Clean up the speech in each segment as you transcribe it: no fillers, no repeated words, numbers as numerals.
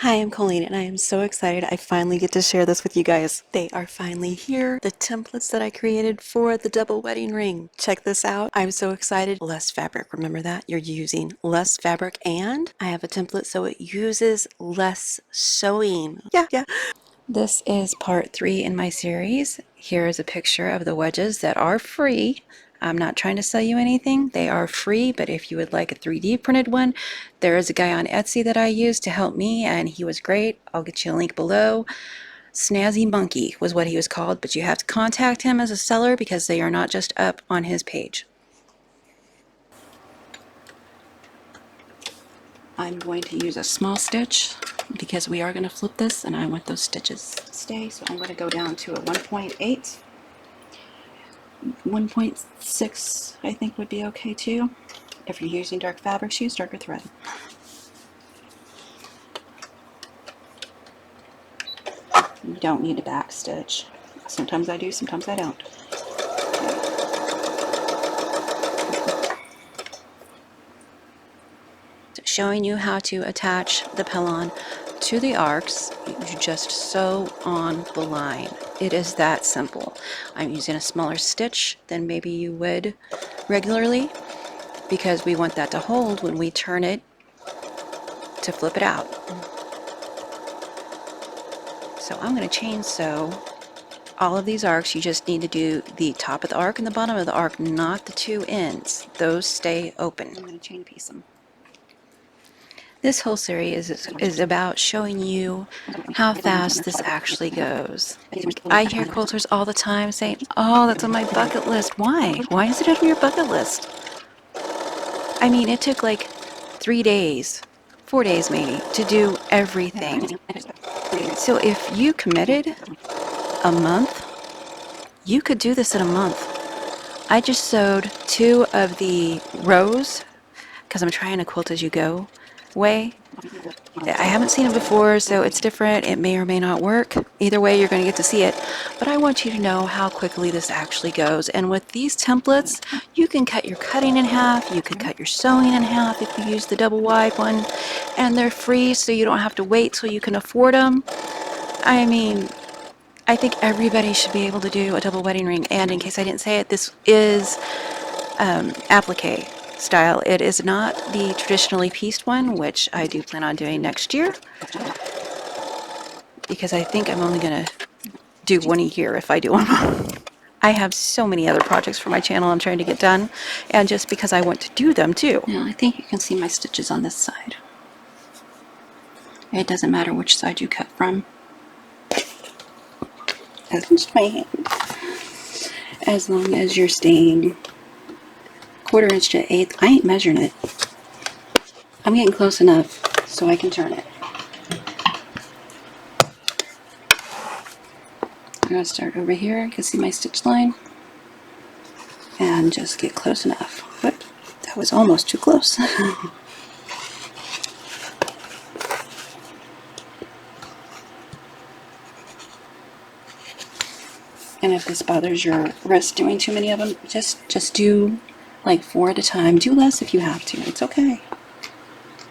Hi, I'm Coleen, and I am so excited I finally get to share this with you guys. They are finally here, the templates that I created for the double wedding ring. Check this out. I'm so excited. Less fabric, remember that? You're using less fabric, and I have a template so it uses less sewing. Yeah. This is part 3 in my series. Here is a picture of the wedges that are free. I'm not trying to sell you anything. They are free, but if you would like a 3D printed one, there is a guy on Etsy that I used to help me, and he was great. I'll get you a link below. Snazzy Monkey was what he was called, but you have to contact him as a seller because they are not just up on his page. I'm going to use a small stitch because we are going to flip this and I want those stitches to stay, so I'm going to go down to a 1.8. 1.6 I think would be okay too. If you're using dark fabrics, use darker thread. You don't need a back stitch. Sometimes I do, sometimes I don't. Showing you how to attach the pellon to the arcs. You just sew on the line. It is that simple. I'm using a smaller stitch than maybe you would regularly because we want that to hold when we turn it to flip it out. So I'm going to chain sew all of these arcs. You just need to do the top of the arc and the bottom of the arc, not the two ends. Those stay open. I'm going to chain piece them. This whole series is about showing you how fast this actually goes. I hear quilters all the time saying, oh, that's on my bucket list. Why? Why is it on your bucket list? I mean, it took like 3 days, 4 days maybe, to do everything. So if you committed a month, you could do this in a month. I just sewed 2 of the rows because I'm trying to quilt as you go way. I haven't seen it before, so it's different. It may or may not work. Either way, you're going to get to see it. But I want you to know how quickly this actually goes. And with these templates, you can cut your cutting in half. You can cut your sewing in half if you use the double wide one. And they're free, so you don't have to wait till you can afford them. I mean, I think everybody should be able to do a double wedding ring. And in case I didn't say it, this is applique style. It is not the traditionally pieced one, which I do plan on doing next year, because I think I'm only going to do one a year if I do them. I have so many other projects for my channel I'm trying to get done, and just because I want to do them too. Now I think you can see my stitches on this side. It doesn't matter which side you cut from. That's my hand. As long as you're staying 1/4 inch to 1/8. I ain't measuring it. I'm getting close enough so I can turn it. I'm going to start over here. You can see my stitch line. And just get close enough. Whoop, that was almost too close. And if this bothers your wrist doing too many of them, just do like 4 at a time. Do less if you have to. It's okay.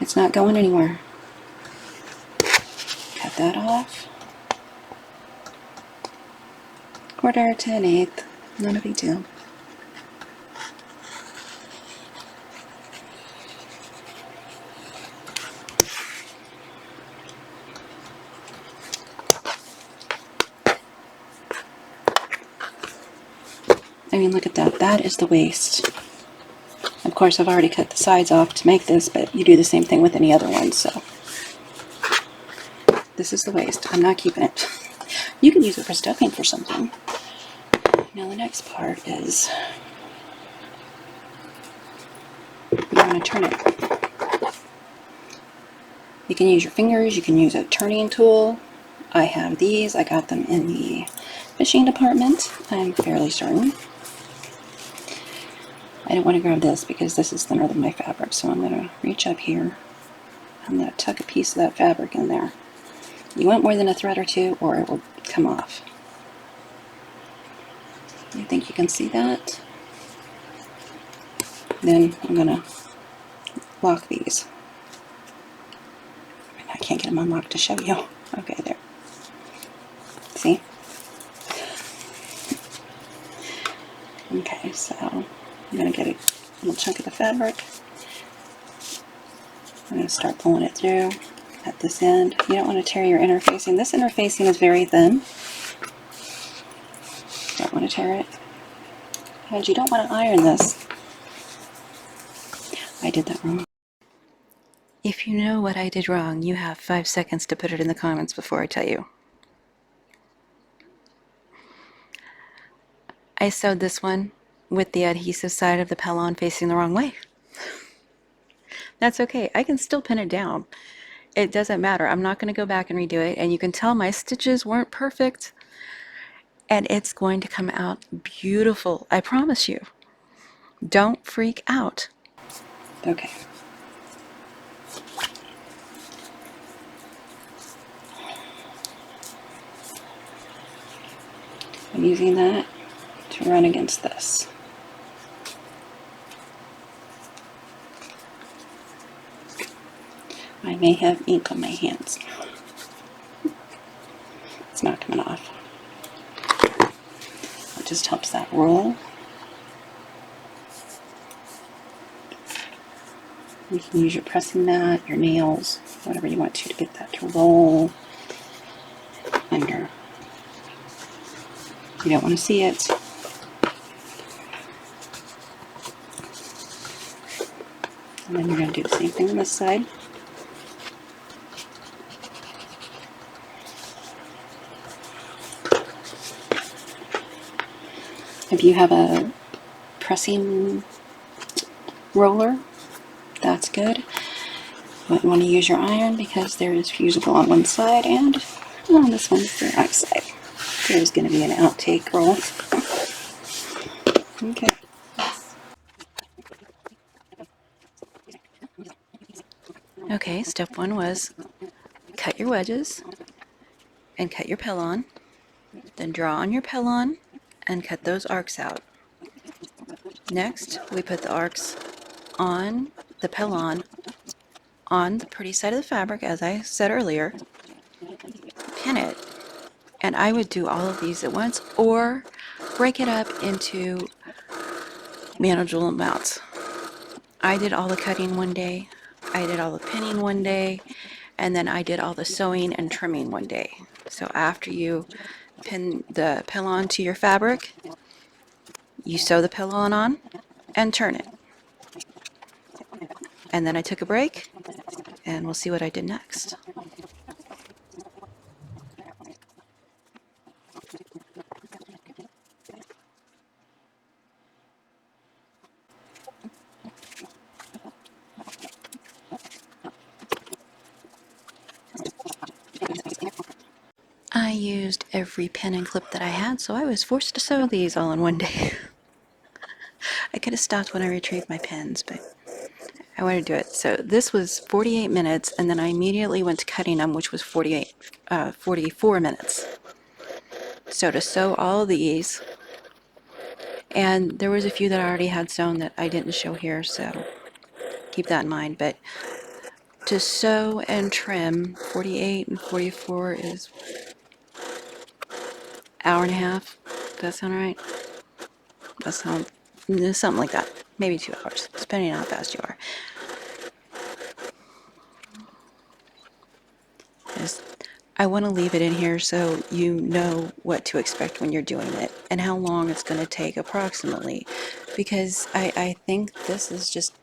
It's not going anywhere. Cut that off. 1/4 to 1/8. Not a big deal. I mean, look at that. That is the waist. Of course, I've already cut the sides off to make this, but you do the same thing with any other one, so. This is the waist. I'm not keeping it. You can use it for stuffing for something. Now the next part is you're going to turn it. You can use your fingers. You can use a turning tool. I have these. I got them in the fishing department. I'm fairly certain. I don't want to grab this because this is thinner than my fabric, so I'm going to reach up here. I'm going to tuck a piece of that fabric in there. You want more than a thread or two or it will come off. You think you can see that? Then I'm going to lock these. can't get them unlocked to show you. Okay, there. See? Okay, so I'm going to get a little chunk of the fabric. I'm going to start pulling it through at this end. You don't want to tear your interfacing. This interfacing is very thin. Don't want to tear it. And you don't want to iron this. I did that wrong. If you know what I did wrong, you have 5 seconds to put it in the comments before I tell you. I sewed this one with the adhesive side of the pellon facing the wrong way. That's okay. I can still pin it down. It doesn't matter. I'm not going to go back and redo it. And you can tell my stitches weren't perfect. And it's going to come out beautiful. I promise you. Don't freak out. Okay. I'm using that to run against this. I may have ink on my hands. It's not coming off. It just helps that roll. You can use your pressing mat, your nails, whatever you want to get that to roll under. You don't want to see it. And then you're going to do the same thing on this side. If you have a pressing roller, that's good. But you want to use your iron because there is fusible on one side and on this one, the outside. There's going to be an outtake roll. Okay. Okay, step one was cut your wedges and cut your pellon. Then draw on your pellon and cut those arcs out. Next, we put the arcs on the pellon on the pretty side of the fabric, as I said earlier. Pin it. And I would do all of these at once or break it up into manageable amounts. I did all the cutting one day, I did all the pinning one day, and then I did all the sewing and trimming one day. So after you pin the pellon to your fabric, you sew the pellon on and turn it. And then I took a break, and we'll see what I did next. I used every pin and clip that I had, so I was forced to sew these all in one day. I could have stopped when I retrieved my pins, but I wanted to do it. So this was 48 minutes, and then I immediately went to cutting them, which was 44 minutes. So to sew all of these, and there was a few that I already had sewn that I didn't show here, so keep that in mind. But to sew and trim, 48 and 44 is hour and a half. Does that sound right? That sounds something like that. Maybe 2 hours, depending on how fast you are. I want to leave it in here so you know what to expect when you're doing it and how long it's going to take approximately, because I think this is just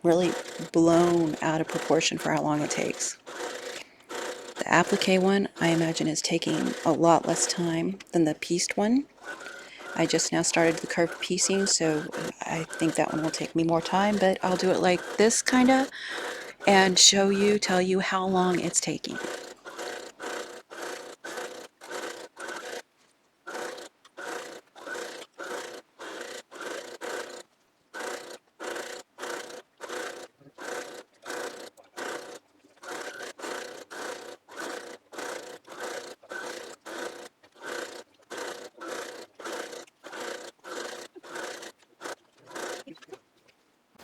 really blown out of proportion for how long it takes. The applique one, I imagine, is taking a lot less time than the pieced one. I just now started the curved piecing, so I think that one will take me more time, but I'll do it like this, kind of, and show you, tell you how long it's taking.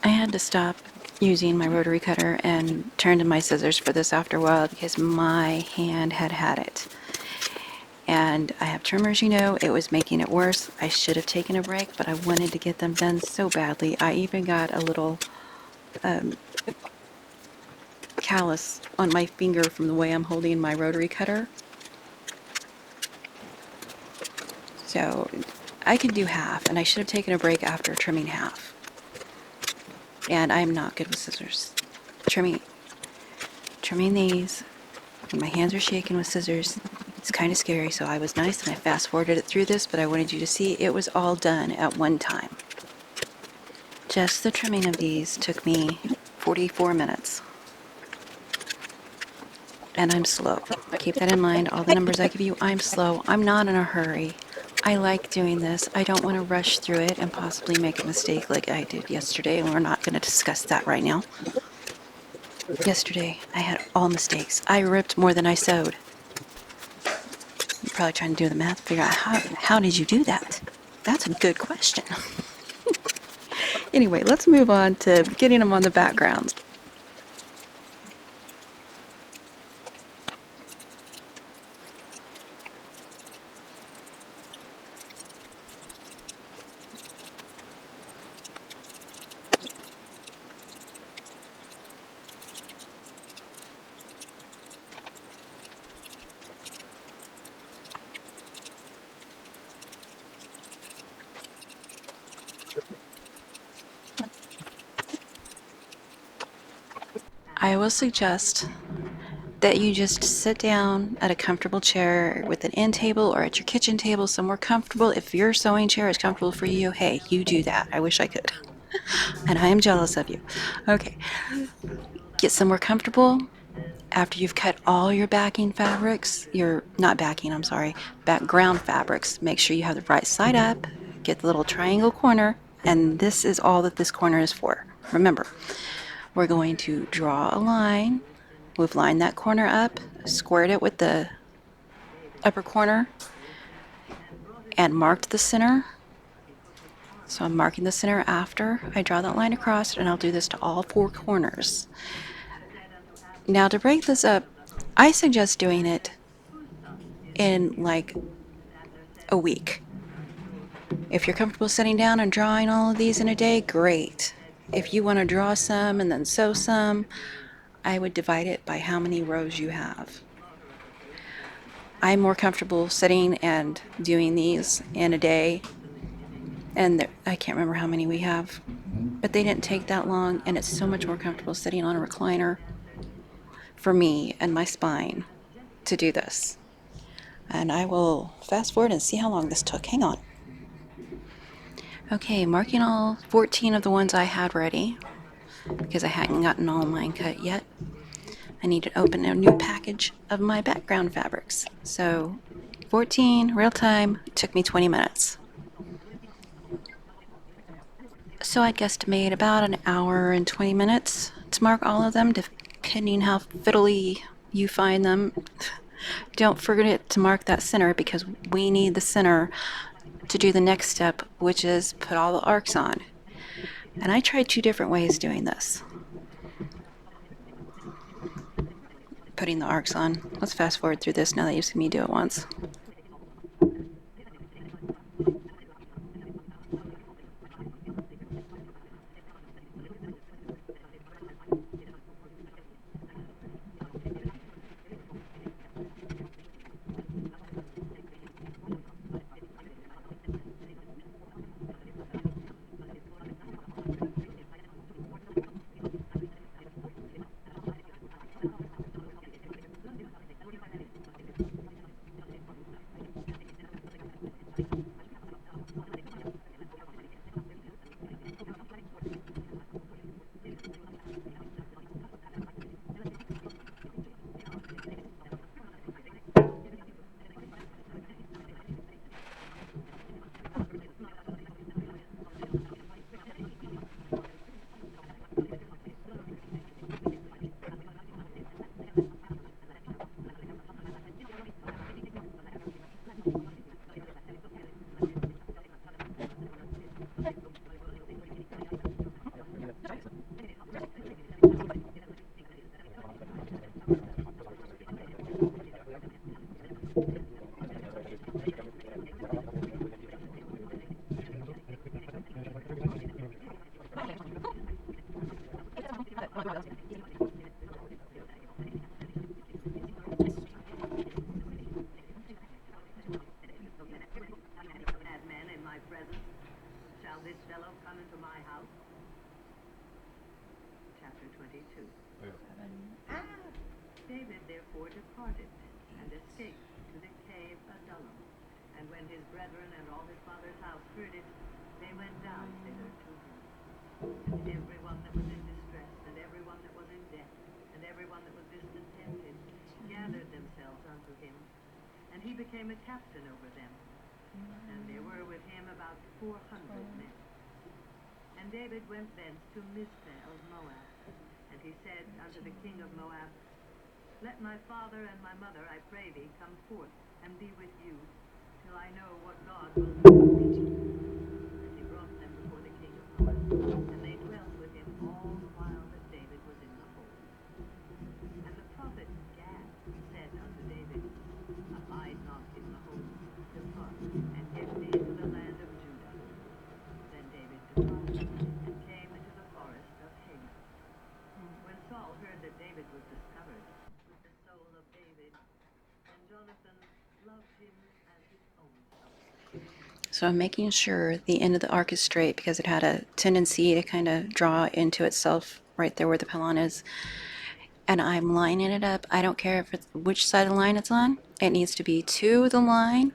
I had to stop using my rotary cutter and turned to my scissors for this after a while because my hand had it. And I have trimmers, you know, it was making it worse. I should have taken a break, but I wanted to get them done so badly. I even got a little callus on my finger from the way I'm holding my rotary cutter. So I can do half, and I should have taken a break after trimming half. And I'm not good with scissors. Trimming these, when my hands are shaking with scissors, it's kind of scary. So I was nice and I fast forwarded it through this, but I wanted you to see it was all done at one time. Just the trimming of these took me 44 minutes. And I'm slow. Keep that in mind. All the numbers I give you, I'm slow. I'm not in a hurry. I like doing this. I don't want to rush through it and possibly make a mistake like I did yesterday, and we're not going to discuss that right now. Yesterday, I had all mistakes. I ripped more than I sewed. You're probably trying to do the math, figure out how did you do that? That's a good question. Anyway, let's move on to getting them on the backgrounds. I will suggest that you just sit down at a comfortable chair with an end table or at your kitchen table somewhere comfortable. If your sewing chair is comfortable for you, hey, you do that. I wish I could. And I am jealous of you. Okay. Get somewhere comfortable. After you've cut all your backing fabrics, background fabrics, make sure you have the right side up. Get the little triangle corner. And this is all that this corner is for. Remember, we're going to draw a line. We've lined that corner up, squared it with the upper corner, and marked the center. So I'm marking the center after I draw that line across, and I'll do this to all four corners. Now to break this up, I suggest doing it in like a week. If you're comfortable sitting down and drawing all of these in a day, great. If you want to draw some and then sew some, I would divide it by how many rows you have. I'm more comfortable sitting and doing these in a day, and I can't remember how many we have, but they didn't take that long, and it's so much more comfortable sitting on a recliner for me and my spine to do this. And I will fast forward and see how long this took. Hang on. Okay, marking all 14 of the ones I had ready because I hadn't gotten all mine cut yet. I need to open a new package of my background fabrics. So 14 real time took me 20 minutes. So I guesstimate about an hour and 20 minutes to mark all of them, depending how fiddly you find them. Don't forget to mark that center because we need the center to do the next step, which is put all the arcs on. And I tried two different ways doing this. Putting the arcs on. Let's fast forward through this now that you've seen me do it once. departed and escaped to the cave Adullam. And when his brethren and all his father's house heard it, they went down thither to him. And everyone that was in distress, and everyone that was in debt, and everyone that was discontented, gathered themselves unto him. And he became a captain over them. And there were with him about 400 men. And David went thence to Mizpeh of Moab. And he said unto the king of Moab, Let my father and my mother, I pray thee, come forth and be with you, till I know what God will do with me. And he brought them before the king of Moab, and they dwelt with him all the while that David was in the hold. And the prophet Gad said unto David, Abide not in the hold, depart, and get thee to the land of Judah. Then David departed, and came into the forest of Hamath. When Saul heard that David was discovered with the soul of David, and Jonathan loved him as his own soul. So I'm making sure the end of the arc is straight because it had a tendency to kind of draw into itself right there where the pylon is. And I'm lining it up. I don't care if it's which side of the line it's on. It needs to be to the line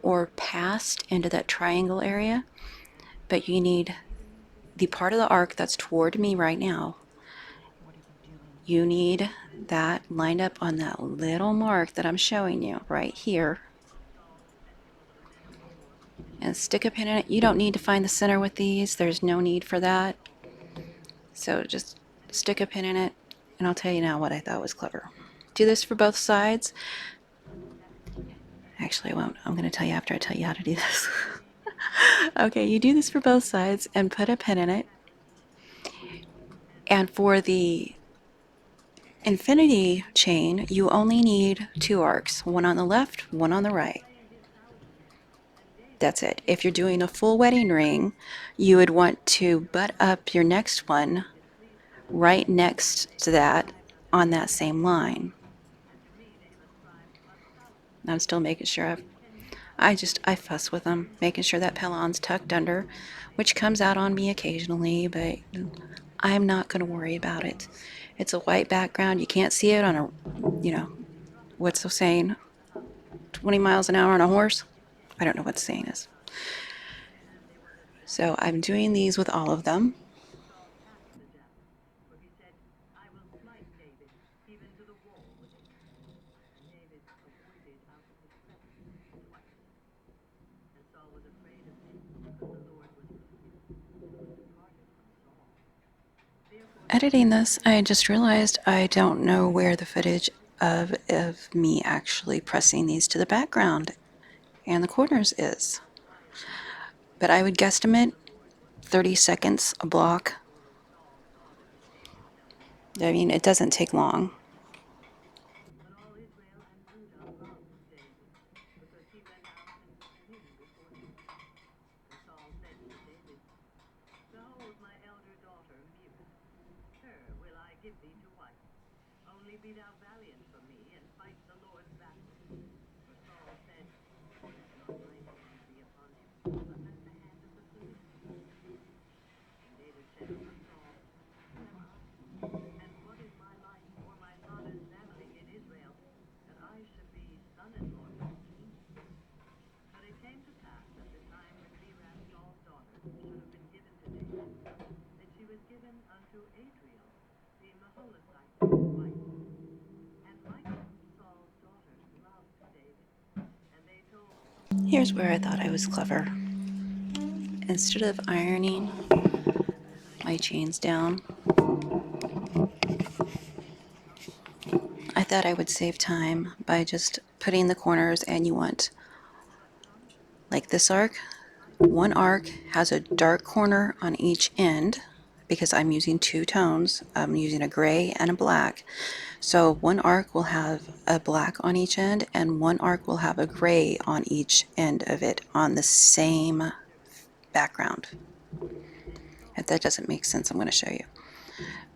or past into that triangle area. But you need the part of the arc that's toward me right now. You need that lined up on that little mark that I'm showing you right here. And stick a pin in it. You don't need to find the center with these. There's no need for that. So just stick a pin in it, and I'll tell you now what I thought was clever. Do this for both sides. Actually, I won't. I'm going to tell you after I tell you how to do this. Okay, you do this for both sides and put a pin in it. And for the infinity chain, you only need 2 arcs, one on the left, one on the right. That's it. If you're doing a full wedding ring, you would want to butt up your next one right next to that on that same line. I'm still making sure I fuss with them, making sure that pylon's tucked under, which comes out on me occasionally, but I'm not going to worry about it. It's a white background. You can't see it on a, what's the saying? 20 miles an hour on a horse? I don't know what the saying is. So I'm doing these with all of them. Editing this, I just realized I don't know where the footage of me actually pressing these to the background and the corners is. But I would guesstimate 30 seconds a block. I mean, it doesn't take long. Behold, my elder daughter, Mira. Her will I give thee to wife. Only be thou valiant for me, and fight the Lord's battle. For Saul said, Let not mine hand be upon him, but let the hand of the Philistines. And David said unto Saul, Who am I? And what is my life or my father's family in Israel, that I should be son-in-law to the king? But it came to pass at the time when Mira, Saul's daughter, should have been given to David, that she was given unto Adriel, the Maholithite, wife. And Michal, Saul's daughter, loved David. And they told. Here's where I thought I was clever. Instead of ironing my chains down, I thought I would save time by just putting the corners, and you want, like this arc, one arc has a dark corner on each end because I'm using 2 tones. I'm using a gray and a black. So one arc will have a black on each end and one arc will have a gray on each end of it on the same background. If that doesn't make sense, I'm going to show you.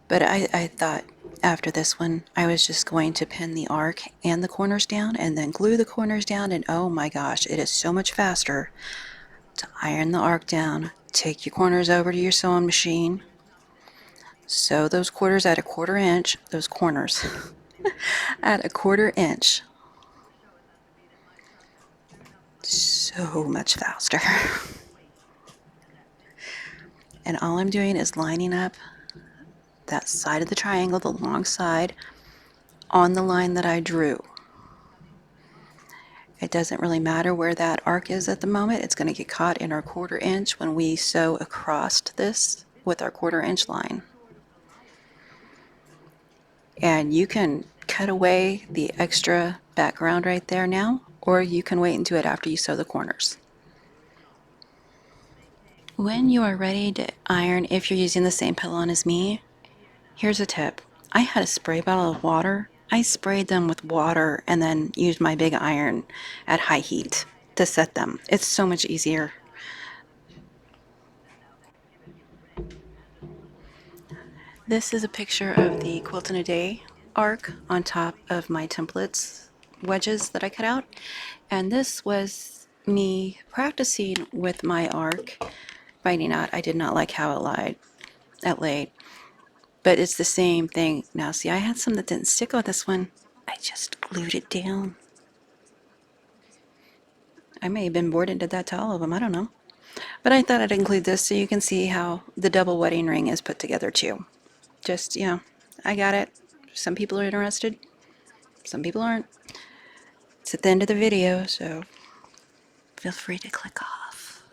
But I thought after this one, I was just going to pin the arc and the corners down and then glue the corners down. And oh my gosh, it is so much faster to iron the arc down, take your corners over to your sewing machine, sew those quarters at a 1/4 inch, those corners, at 1/4 inch. So much faster. And all I'm doing is lining up that side of the triangle, the long side, on the line that I drew. It doesn't really matter where that arc is at the moment. It's going to get caught in our 1/4 inch when we sew across this with our 1/4 inch line. And you can cut away the extra background right there now, or you can wait and do it after you sew the corners. When you are ready to iron, if you're using the same pillon as me, here's a tip. I had a spray bottle of water. I sprayed them with water and then used my big iron at high heat to set them. It's so much easier. This is a picture of the Quilt in a Day arc on top of my templates wedges that I cut out. And this was me practicing with my arc, finding out I did not like how it laid. But it's the same thing. Now see, I had some that didn't stick on this one. I just glued it down. I may have been bored and did that to all of them, I don't know. But I thought I'd include this so you can see how the double wedding ring is put together too. Just, you know, I got it. Some people are interested, some people aren't. It's at the end of the video, so feel free to click off.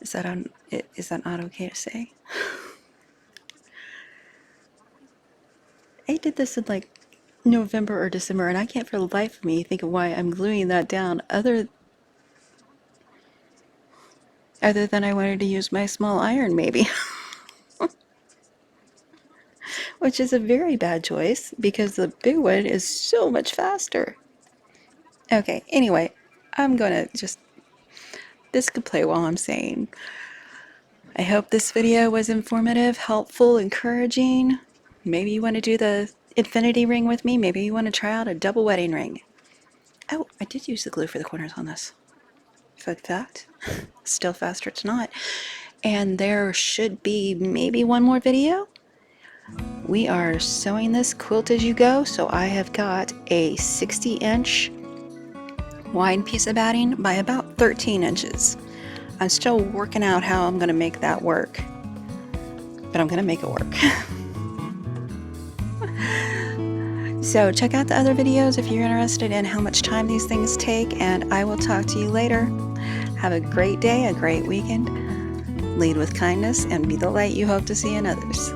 Is that not okay to say? I did this in like November or December, and I can't for the life of me think of why I'm gluing that down other than I wanted to use my small iron maybe. Which is a very bad choice because the big one is so much faster. Okay, anyway, I'm gonna this could play while I'm saying. I hope this video was informative, helpful, encouraging. Maybe you want to do the infinity ring with me. Maybe you want to try out a double wedding ring. Oh, I did use the glue for the corners on this. Fun fact. Still faster to not. And there should be maybe one more video. We are sewing this quilt as you go, so I have got a 60-inch wide piece of batting by about 13 inches. I'm still working out how I'm going to make that work, but I'm going to make it work. So check out the other videos if you're interested in how much time these things take, and I will talk to you later. Have a great day, a great weekend. Lead with kindness and be the light you hope to see in others.